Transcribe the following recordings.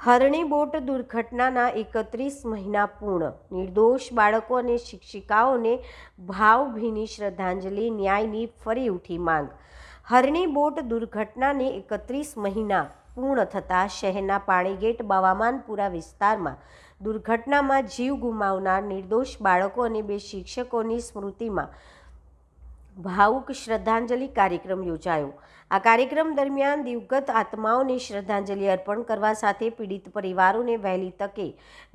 હરણી boat દુર્ઘટનાના 31 મહિના પૂર્ણ. નિર્દોષ બાળકો અને શિક્ષિકાઓને ભાવભીની શ્રદ્ધાંજલિ, ન્યાયની ફરી ઉઠી માંગ. હરણી બોટ દુર્ઘટનાને 31 મહિના પૂર્ણ થતાં શહેરના પાણીગેટ બવામાનપુરા વિસ્તારમાં દુર્ઘટનામાં જીવ ગુમાવનાર નિર્દોષ બાળકો અને 2 શિક્ષકોની સ્મૃતિમાં ભાવુક શ્રદ્ધાંજલિ કાર્યક્રમ યોજાયો. આ કાર્યક્રમ દરમિયાન દિવગત આત્માઓને શ્રદ્ધાંજલિ અર્પણ કરવા સાથે પીડિત પરિવારોને વહેલી તકે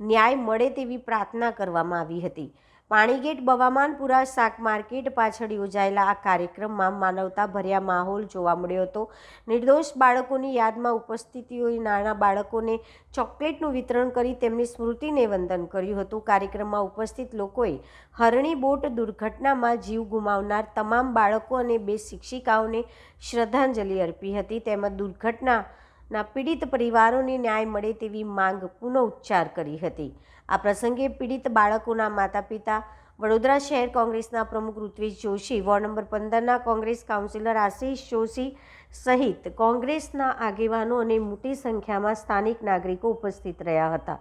ન્યાય મળે તેવી પ્રાર્થના કરવામાં આવી હતી. પાણીગેટ બવામાનપુરા શાક માર્કેટ પાછળ યોજાયેલા આ કાર્યક્રમમાં માનવતાભર્યા માહોલ જોવા મળ્યો હતો. નિર્દોષ બાળકોની યાદમાં ઉપસ્થિતિઓએ નાના બાળકોને ચોકલેટનું વિતરણ કરી તેમની સ્મૃતિને વંદન કર્યું હતું. કાર્યક્રમમાં ઉપસ્થિત લોકોએ હરણી બોટ દુર્ઘટનામાં જીવ ગુમાવનાર તમામ બાળકો અને 2 શિક્ષિકાઓને શ્રદ્ધાંજલિ અર્પી હતી. તેમજ દુર્ઘટનાના પીડિત પરિવારોને ન્યાય મળે તેવી માંગ પુનઃઉચ્ચાર કરી હતી. આ પ્રસંગે પીડિત બાળકોના માતા પિતા, વડોદરા શહેર કોંગ્રેસના પ્રમુખ ઋત્વિજ જોશી, વોર્ડ નંબર 15ના કોંગ્રેસ કાઉન્સિલર આશીષ જોશી સહિત કોંગ્રેસના આગેવાનો અને મોટી સંખ્યામાં સ્થાનિક નાગરિકો ઉપસ્થિત રહ્યા હતા.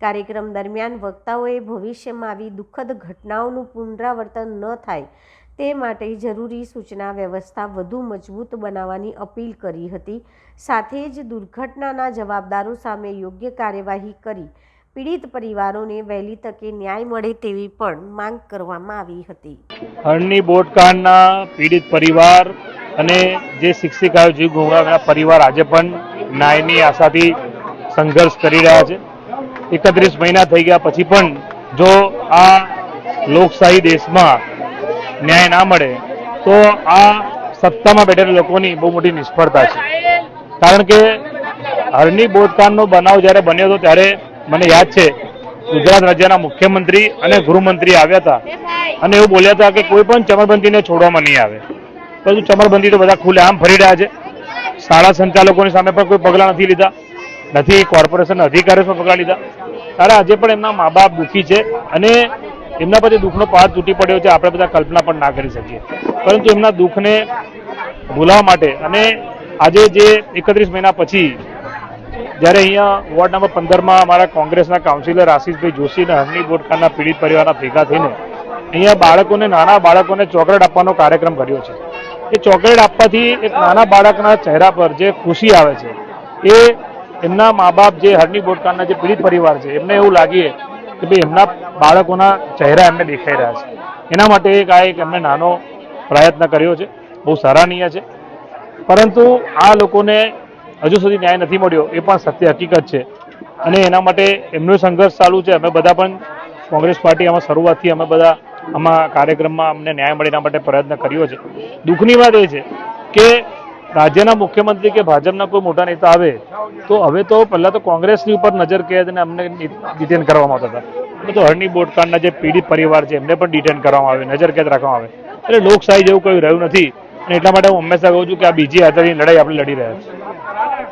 કાર્યક્રમ દરમિયાન વક્તાઓએ ભવિષ્યમાં આવી દુઃખદ ઘટનાઓનું પુનરાવર્તન ન થાય તે માટે જરૂરી સૂચના વ્યવસ્થા વધુ મજબૂત બનાવવાની અપીલ કરી હતી. સાથે જ દુર્ઘટનાના જવાબદારો સામે યોગ્ય કાર્યવાહી કરી પીડિત પરિવારોને વહેલી તકે ન્યાય મળે તેવી પણ માંગ કરવામાં આવી હતી. હરણી બોટકાંડના પીડિત પરિવાર અને જે શિક્ષિકાઓ જીવ ગુમાવનાર પરિવાર આજે પણ ન્યાયની આશાથી સંઘર્ષ કરી રહ્યા છે. 31 મહિના થઈ ગયા પછી પણ જો આ લોકશાહી દેશમાં ન્યાય ના મળે તો આ સત્તામાં બેઠેલા લોકોની બહુ મોટી નિષ્ફળતા છે. કારણ કે હરણી બોટકાંડનો બનાવ જ્યારે બન્યો હતો ત્યારે મને યાદ છે ગુજરાત રાજ્યના મુખ્યમંત્રી અને ગૃહમંત્રી આવ્યા હતા અને એવું બોલ્યા હતા કે કોઈ પણ ચમરબંધીને છોડવામાં નહીં આવે. પરંતુ ચમરબંધી તો બધા ખુલ્લેઆમ ફરી રહ્યા છે. શાળા સંચાલકોની સામે પણ કોઈ પગલાં નથી લીધા, નથી કોર્પોરેશનના અધિકારીઓ પણ પગલાં લીધા. ત્યારે આજે પણ એમના મા બાપ દુઃખી છે અને એમના પછી દુઃખનો પહાડ તૂટી પડ્યો છે. આપણે બધા કલ્પના પણ ના કરી શકીએ. પરંતુ એમના દુઃખને ભૂલાવવા માટે અને આજે જે 31 મહિના પછી જ્યારે અહીંયા વોર્ડ નંબર 15માં અમારા કોંગ્રેસના કાઉન્સિલર આશીષભાઈ જોશી અને હરણી બોટકાંડના પીડિત પરિવારના ભેગા થઈને અહીંયા બાળકોને, નાના બાળકોને ચોકલેટ આપવાનો કાર્યક્રમ કર્યો છે. એ ચોકલેટ આપવાથી એક નાના બાળકના ચહેરા પર જે ખુશી આવે છે એ એમના મા બાપ જે હરણી બોટકાંડના જે પીડિત પરિવાર છે એમને એવું લાગીએ કે ભાઈ એમના બાળકોના ચહેરા એમને દેખાઈ રહ્યા છે. એના માટે એક એમને નાનો પ્રયત્ન કર્યો છે, બહુ સરાહનીય છે. પરંતુ આ લોકોને હજુ સુધી ન્યાય નથી મળ્યો એ પણ સત્ય હકીકત છે અને એના માટે એમનો સંઘર્ષ ચાલુ છે. અમે બધા પણ કોંગ્રેસ પાર્ટી આમાં શરૂઆતથી અમે બધા આમાં કાર્યક્રમમાં અમને ન્યાય મળે એના માટે પ્રયત્ન કર્યો છે. દુઃખની વાત એ છે કે રાજ્યના મુખ્યમંત્રી કે ભાજપના કોઈ મોટા નેતા આવે તો હવે તો પહેલાં તો કોંગ્રેસની ઉપર નજર કેદ અને અમને ડિટેન કરવામાં આવતા હતા. તો હરણી બોટકાંડના જે પીડિત પરિવાર છે એમને પણ ડિટેન કરવામાં આવે, નજર કેદ રાખવામાં આવે. એટલે લોકશાહી જેવું કંઈ રહ્યું નથી અને એટલા માટે હું હંમેશા કહું છું કે આ બીજી આઝાદીની લડાઈ આપણે લડી રહ્યા છીએ.